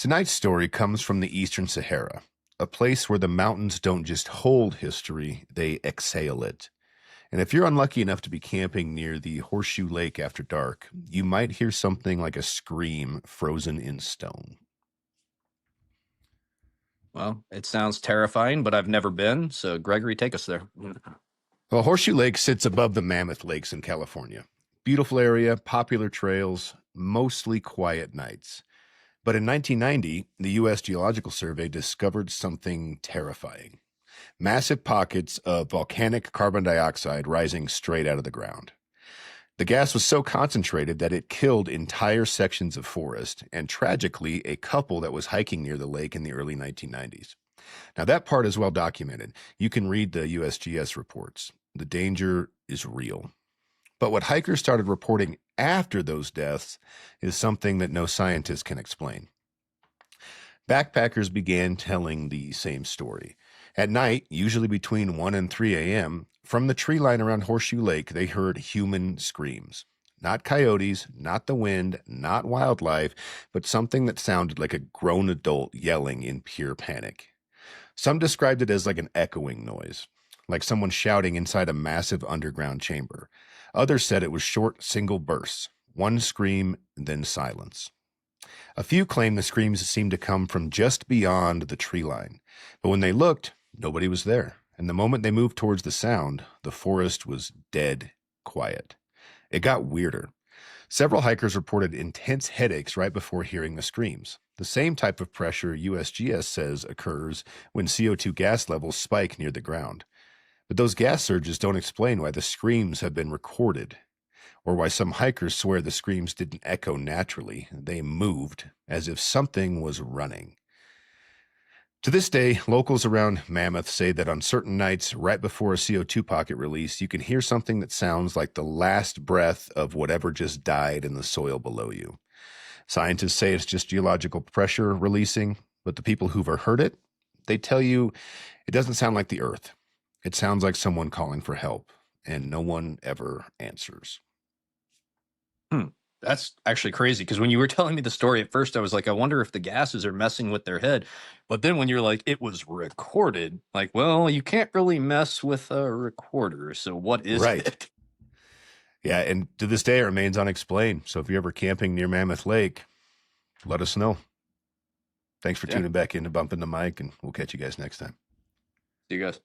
Tonight's story comes from the Eastern Sahara, a place where the mountains don't just hold history, they exhale it. And if you're unlucky enough to be camping near the Horseshoe Lake after dark, you might hear something like a scream frozen in stone. Well, it sounds terrifying, but I've never been. So, Gregory, take us there. Well, Horseshoe Lake sits above the Mammoth Lakes in California. Beautiful area, popular trails, mostly quiet nights. But in 1990, the U.S. Geological Survey discovered something terrifying. Massive pockets of volcanic carbon dioxide rising straight out of the ground. The gas was so concentrated that it killed entire sections of forest and, tragically, a couple that was hiking near the lake in the early 1990s. Now, that part is well documented. You can read the USGS reports. The danger is real. But what hikers started reporting after those deaths is something that no scientist can explain. Backpackers began telling the same story. At night, usually between 1 and 3 a.m., from the tree line around Horseshoe Lake, they heard human screams. Not coyotes, not the wind, not wildlife, but something that sounded like a grown adult yelling in pure panic. Some described it as like an echoing noise, like someone shouting inside a massive underground chamber. Others said it was short, single bursts, one scream, then silence. A few claimed the screams seemed to come from just beyond the tree line, but when they looked, nobody was there. And the moment they moved towards the sound, the forest was dead quiet. It got weirder. Several hikers reported intense headaches right before hearing the screams, the same type of pressure USGS says occurs when CO2 gas levels spike near the ground. But those gas surges don't explain why the screams have been recorded, or why some hikers swear the screams didn't echo naturally. They moved, as if something was running. To this day, locals around Mammoth say that on certain nights, right before a CO2 pocket release, you can hear something that sounds like the last breath of whatever just died in the soil below you. Scientists say it's just geological pressure releasing, but the people who've heard it, they tell you it doesn't sound like the earth. It sounds like someone calling for help, and no one ever answers. That's actually crazy because when you were telling me the story at first, I was like, I wonder if the gases are messing with their head. But then when you're like, it was recorded, like, well, you can't really mess with a recorder. So what is Right. it? Yeah, and to this day, it remains unexplained. So if you're ever camping near Mammoth Lake, let us know. Thanks for tuning back in to Bumping the Mic, and we'll catch you guys next time. See you guys.